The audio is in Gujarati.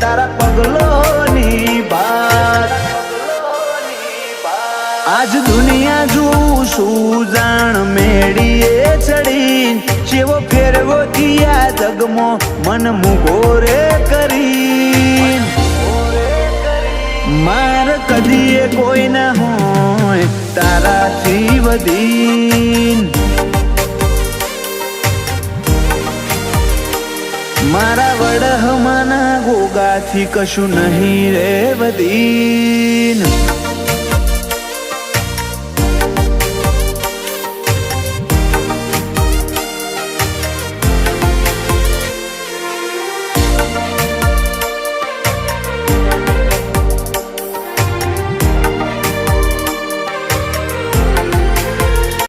તારા પગલોની બાત. આજ દુનિયા જોઉં છું જાણ મેળીએ ચડી, જેવો ફેરવો થયા જગમો મન મુગોરે કરી. માર કદીએ કોઈ ના હોય તારાથી વધીન, મારા વડહમાના ગોગાથી કશું નહીં રે વધીન.